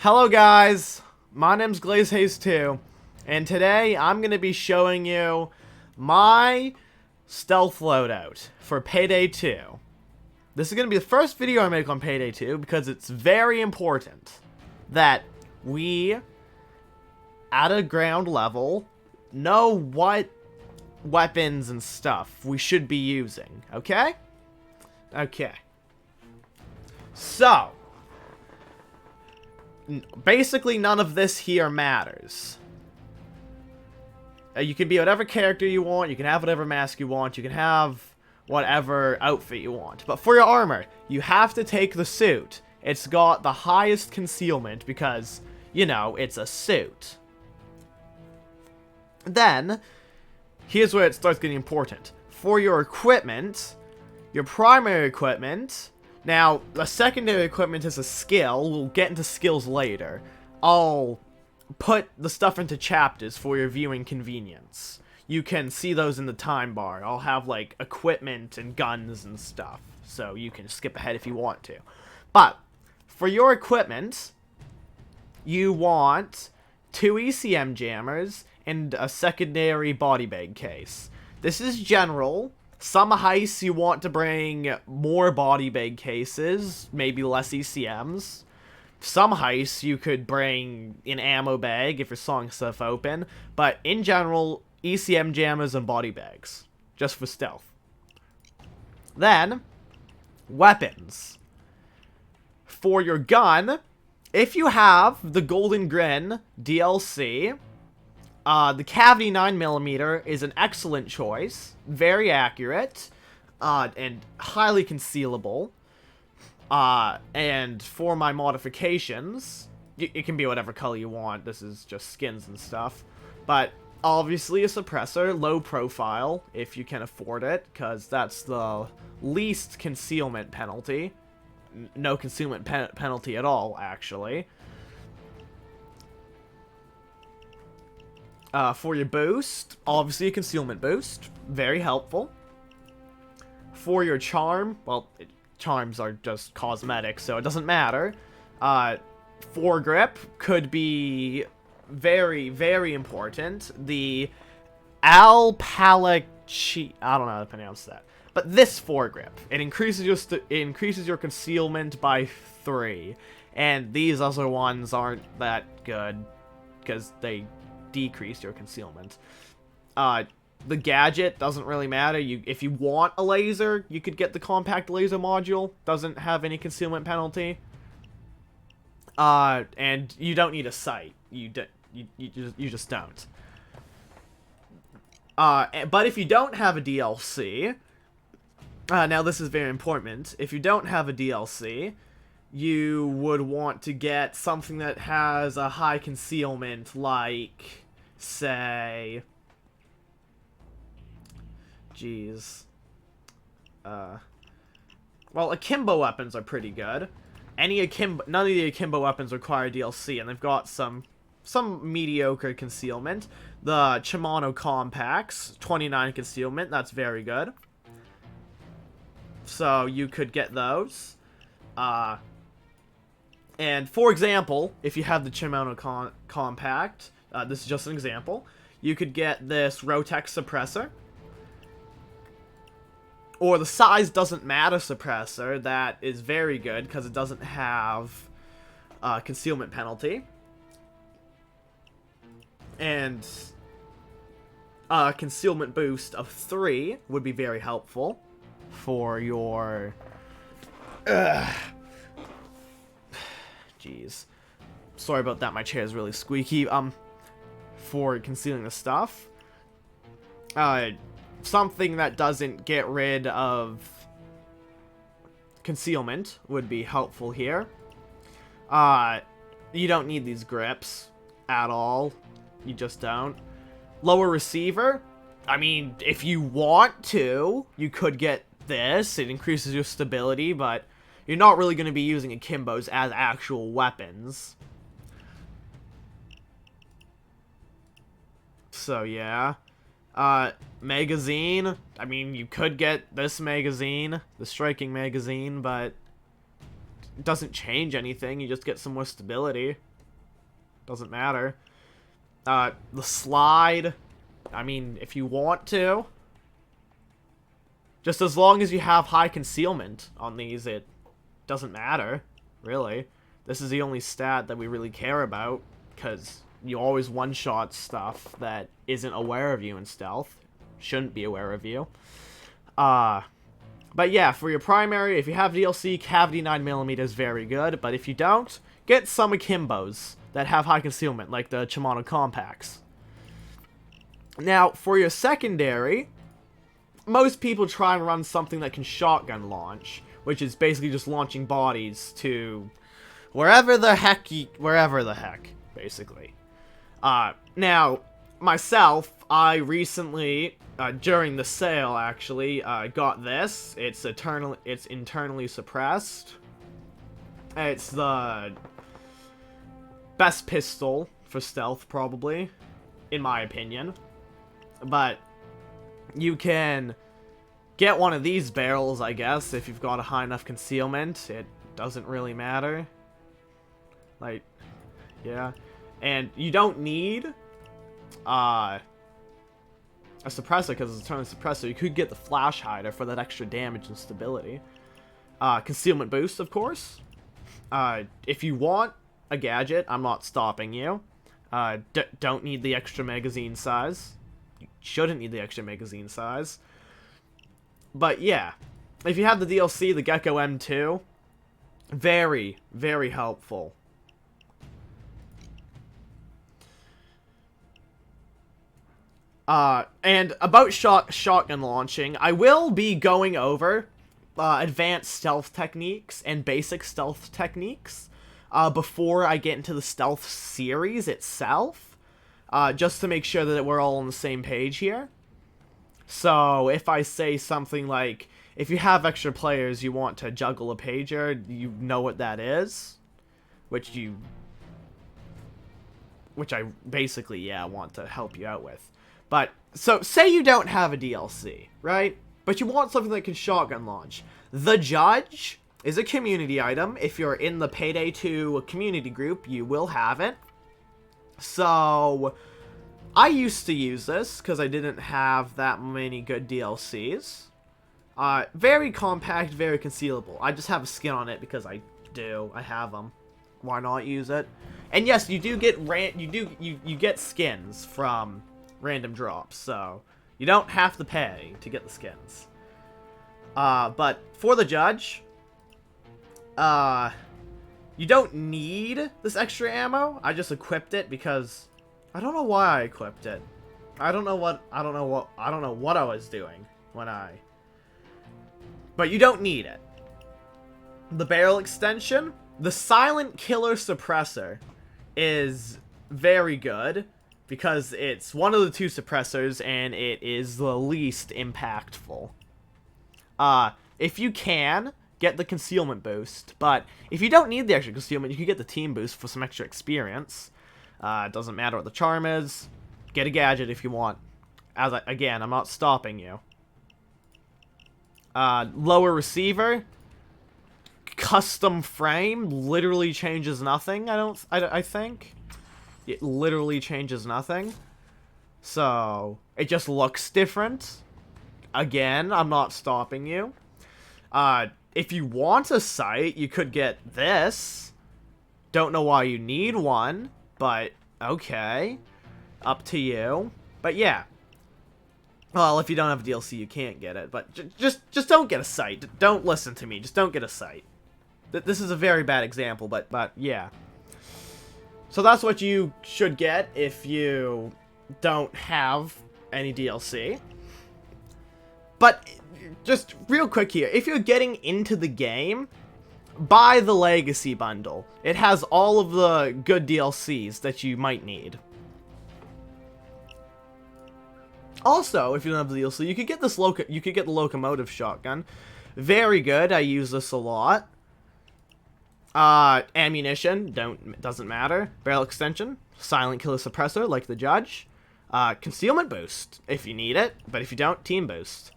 Hello guys, my name's GlazeHaze2, and today I'm going to be showing you my stealth loadout for Payday 2. This is going to be the first video I make on Payday 2 because it's very important that we, at a ground level, know what weapons and stuff we should be using, okay? Okay. So, basically, none of this here matters. You can be whatever character you want, you can have whatever mask you want, you can have whatever outfit you want. But for your armor, you have to take the suit. It's got the highest concealment because, you know, it's a suit. Then, here's where it starts getting important. For your equipment, your primary equipment... Now, the secondary equipment is a skill. We'll get into skills later. I'll put the stuff into chapters for your viewing convenience. You can see those in the time bar. I'll have, like, equipment and guns and stuff. So you can skip ahead if you want to. But, for your equipment, you want 2 ECM jammers and a secondary body bag case. This is general. Some heists you want to bring more body bag cases, maybe less ECMs. Some heists you could bring an ammo bag if you're sawing stuff open. But in general, ECM jammers and body bags. Just for stealth. Then, weapons. For your gun, if you have the Golden Grin DLC... the Cavity 9mm is an excellent choice, very accurate, and highly concealable. And for my modifications, it can be whatever color you want, this is just skins and stuff. But obviously a suppressor, low profile, if you can afford it, because that's the least concealment penalty. No concealment penalty at all, actually. For your boost, obviously a concealment boost, very helpful. For your charm, well, charms are just cosmetic, so it doesn't matter. Foregrip could be very, very important. The Alpalachi, I don't know how to pronounce that, but this foregrip, it increases your concealment by 3, and these other ones aren't that good because they decrease your concealment. The gadget doesn't really matter. If you want a laser, you could get the compact laser module. Doesn't have any concealment penalty. And you don't need a sight. You just don't. But if you don't have a DLC, now this is very important. If you don't have a DLC, you would want to get something that has a high concealment, like, say, well, akimbo weapons are pretty good. None of the akimbo weapons require DLC, and they've got some mediocre concealment. The Shimano compacts, 29 concealment, that's very good. So you could get those. And for example, if you have the Shimano compact, this is just an example, you could get this Rotex suppressor. Or the size doesn't matter suppressor, that is very good because it doesn't have concealment penalty. And concealment boost of 3 would be very helpful for your... Jeez. Sorry about that, my chair is really squeaky. For concealing the stuff. Something that doesn't get rid of concealment would be helpful here. You don't need these grips at all. You just don't. Lower receiver. I mean, if you want to, you could get this. It increases your stability, but you're not really going to be using akimbos as actual weapons. So, yeah. Magazine. I mean, you could get this magazine, the striking magazine, but it doesn't change anything. You just get some more stability. Doesn't matter. The slide, I mean, if you want to. Just as long as you have high concealment on these, it doesn't matter, really. This is the only stat that we really care about, because you always one-shot stuff that isn't aware of you in stealth. Shouldn't be aware of you. But yeah, for your primary, if you have DLC, Cavity 9mm is very good, but if you don't, get some akimbos that have high concealment, like the Shimano Compacts. Now, for your secondary, most people try and run something that can shotgun launch, which is basically just launching bodies to wherever the heck, basically. Now, myself, I recently, during the sale, actually, got this. It's internally suppressed. It's the best pistol for stealth, probably, in my opinion. But you can get one of these barrels, I guess, if you've got a high enough concealment. It doesn't really matter. Like, yeah. And you don't need a suppressor, because it's a turn suppressor. You could get the flash hider for that extra damage and stability. Concealment boost, of course. If you want a gadget, I'm not stopping you. Don't need the extra magazine size. You shouldn't need the extra magazine size. But yeah, if you have the DLC, the Gecko M2, very, very helpful. And about shotgun launching, I will be going over advanced stealth techniques and basic stealth techniques before I get into the stealth series itself, just to make sure that we're all on the same page here. So if I say something like, if you have extra players, you want to juggle a pager, you know what that is, which I basically, yeah, want to help you out with. But, so, say you don't have a DLC, right? But you want something that can shotgun launch. The Judge is a community item. If you're in the PayDay 2 community group, you will have it. So, I used to use this, because I didn't have that many good DLCs. Very compact, very concealable. I just have a skin on it because I do. I have them. Why not use it? And yes, you do get you get skins from random drops, so you don't have to pay to get the skins. But for the Judge, you don't need this extra ammo. I just equipped it because I don't know why I equipped it. I don't know what I was doing when but you don't need it. The barrel extension, the Silent Killer Suppressor, is very good because it's one of the two suppressors and it is the least impactful. If you can, get the concealment boost, but if you don't need the extra concealment, you can get the team boost for some extra experience. It doesn't matter what the charm is. Get a gadget if you want. Again, I'm not stopping you. Lower receiver, custom frame literally changes nothing. I think it literally changes nothing. So it just looks different. Again, I'm not stopping you. If you want a sight, you could get this. Don't know why you need one, but okay, up to you. But yeah. Well, if you don't have a DLC, you can't get it. But just don't get a sight. Don't listen to me. Just don't get a sight. This is a very bad example, but yeah. So that's what you should get if you don't have any DLC. But just real quick here, if you're getting into the game, buy the Legacy Bundle. It has all of the good DLCs that you might need. Also, if you don't have the DLC, you could get this the Locomotive Shotgun. Very good. I use this a lot. Ammunition, doesn't matter. Barrel extension, Silent Killer Suppressor, like the Judge. Concealment boost, if you need it, but if you don't, team boost.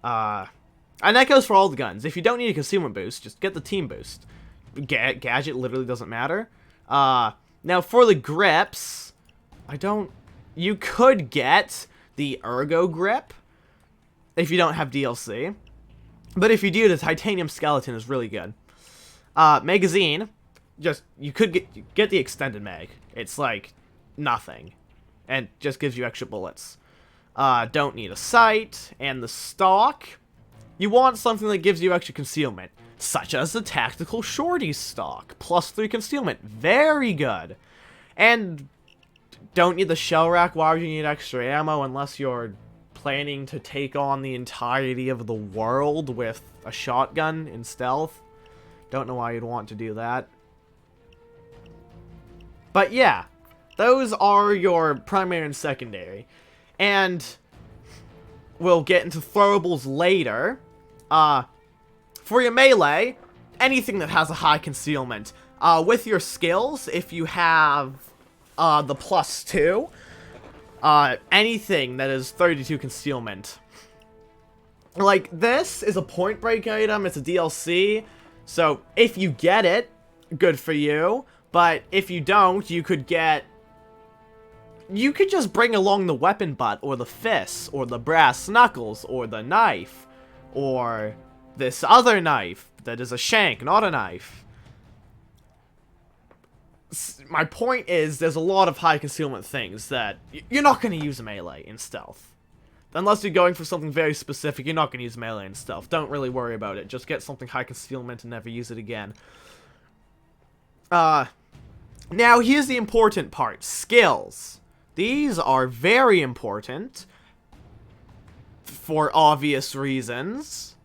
And that goes for all the guns. If you don't need a concealment boost, just get the team boost. Gadget literally doesn't matter. Now, for the grips, you could get the Ergo grip if you don't have DLC. But if you do, the Titanium Skeleton is really good. Magazine, you could get the extended mag. It's like nothing. And just gives you extra bullets. Don't need a sight. And the stock, you want something that gives you extra concealment. Such as the Tactical Shorty stock. +3 concealment. Very good. And don't need the shell rack. Why would you need extra ammo unless you're planning to take on the entirety of the world with a shotgun in stealth? Don't know why you'd want to do that. But yeah, those are your primary and secondary. And we'll get into throwables later. For your melee, anything that has a high concealment. With your skills, if you have the +2, anything that is 32 concealment. Like, this is a point break item, it's a DLC, so if you get it, good for you, but if you don't, you could just bring along the weapon butt, or the fists, or the brass knuckles, or the knife, or this other knife that is a shank, not a knife. My point is, there's a lot of high concealment things that you're not going to use melee in stealth. Unless you're going for something very specific, you're not going to use melee in stealth. Don't really worry about it. Just get something high concealment and never use it again. Now, here's the important part. Skills. These are very important. For obvious reasons.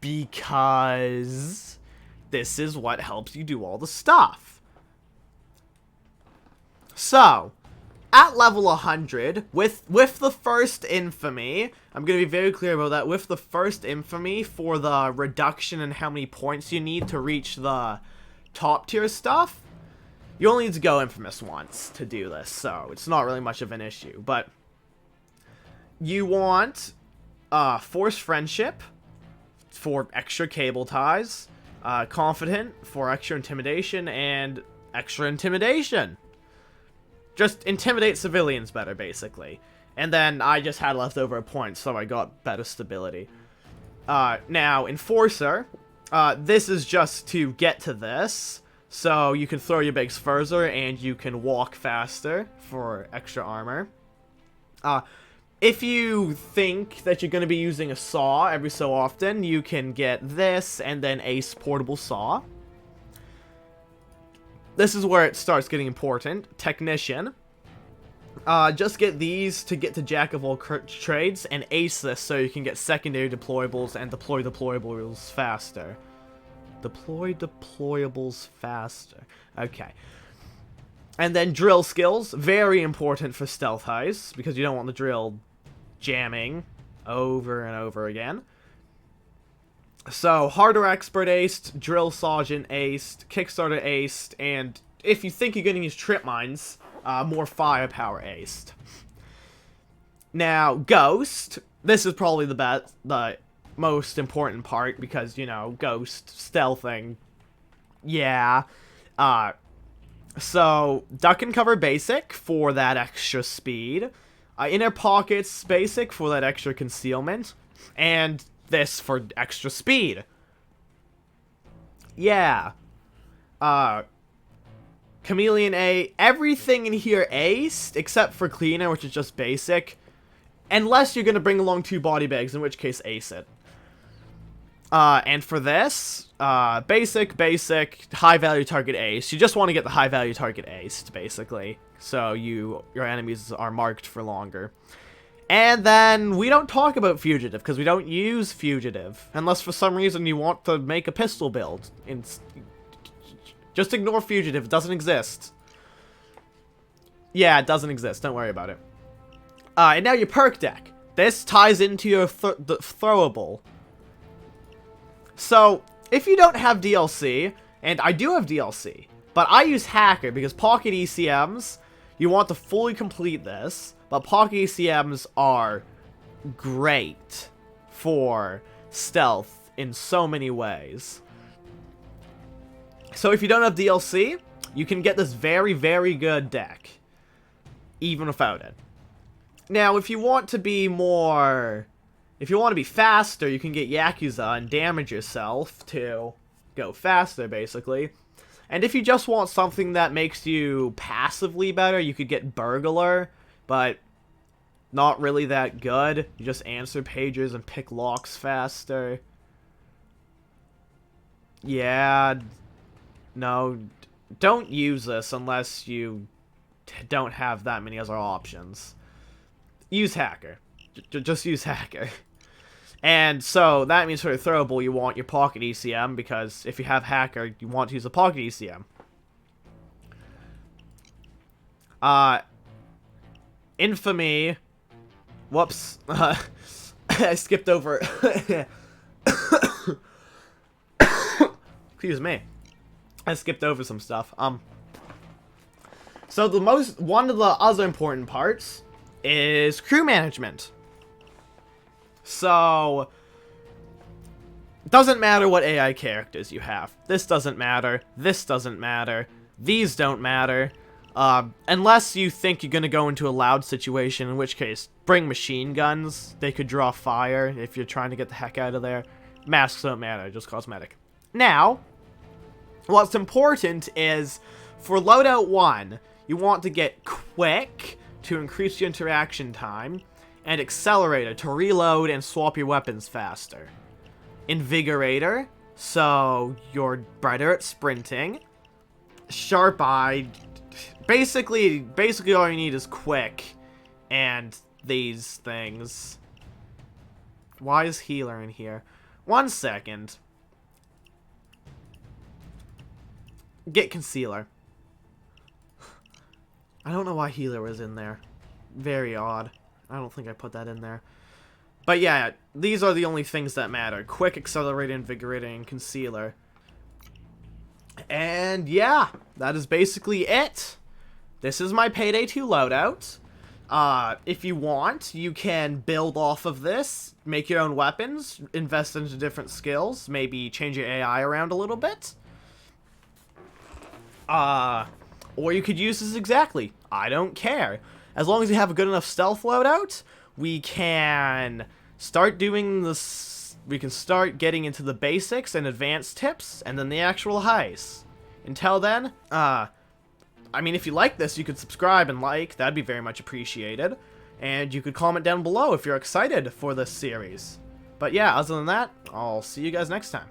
Because this is what helps you do all the stuff. So, at level 100, with the first infamy, I'm going to be very clear about that, with the first infamy for the reduction in how many points you need to reach the top tier stuff, you only need to go infamous once to do this, so it's not really much of an issue. But you want Forced Friendship for extra cable ties, Confident for extra intimidation, and extra intimidation. Just intimidate civilians better, basically. And then I just had leftover points, so I got better stability. Now, Enforcer. This is just to get to this. So you can throw your bigs further, and you can walk faster for extra armor. If you think that you're going to be using a saw every so often, you can get this, and then Ace Portable Saw. This is where it starts getting important. Technician. Just get these to get to Jack of all trades, and ace this so you can get secondary deployables and deploy deployables faster. Deploy deployables faster. Okay. And then drill skills. Very important for stealth heists, because you don't want the drill jamming over and over again. So, Harder Expert aced, Drill Sergeant aced, Kickstarter aced, and if you think you're going to use Trip Mines, more Firepower aced. Now, Ghost. This is probably the most important part, because, you know, Ghost, stealthing. Yeah. So, Duck and Cover Basic for that extra speed. Inner Pockets Basic for that extra concealment. And this for extra speed. Yeah. Chameleon A. Everything in here aced, except for Cleaner, which is just basic. Unless you're going to bring along 2 body bags, in which case ace it. And for this, basic, high value target ace. You just want to get the high value target aced, basically. So your enemies are marked for longer. And then, we don't talk about Fugitive, because we don't use Fugitive. Unless for some reason you want to make a pistol build. Just ignore Fugitive, it doesn't exist. Yeah, it doesn't exist, don't worry about it. And now your Perk Deck. This ties into your throwable. So, if you don't have DLC, and I do have DLC, but I use Hacker, because Pocket ECMs, you want to fully complete this. But Pocket ECMs are great for stealth in so many ways. So if you don't have DLC, you can get this very, very good deck, even without it. Now, if you want to be more... If you want to be faster, you can get Yakuza and damage yourself to go faster, basically. And if you just want something that makes you passively better, you could get Burglar, but not really that good. You just answer pages and pick locks faster. Yeah, no, don't use this unless you don't have that many other options. Use Hacker. Just use Hacker. And so, that means for your throwable, you want your Pocket ECM, because if you have Hacker, you want to use a Pocket ECM. Infamy. Whoops. I skipped over. Excuse me. I skipped over some stuff. So one of the other important parts is crew management. So, doesn't matter what AI characters you have. This doesn't matter. This doesn't matter. These don't matter. Unless you think you're gonna go into a loud situation, in which case, bring machine guns. They could draw fire if you're trying to get the heck out of there. Masks don't matter, just cosmetic. Now, what's important is, for Loadout 1, you want to get Quick to increase your interaction time, and Accelerator to reload and swap your weapons faster. Invigorator, so you're better at sprinting. Sharp Eye, basically all you need is Quick and these things. Why is Healer in here? 1 second. Get Concealer. I don't know why Healer was in there. Very odd. I don't think I put that in there. But yeah, these are the only things that matter. Quick, Accelerate, Invigorating, and Concealer. And yeah, that is basically it. This is my Payday 2 loadout. If you want, you can build off of this, make your own weapons, invest into different skills, maybe change your AI around a little bit. Or you could use this exactly. I don't care. As long as you have a good enough stealth loadout, we can start doing this. We can start getting into the basics and advanced tips, and then the actual heists. Until then, I mean, if you like this, you could subscribe and like. That'd be very much appreciated. And you could comment down below if you're excited for this series. But yeah, other than that, I'll see you guys next time.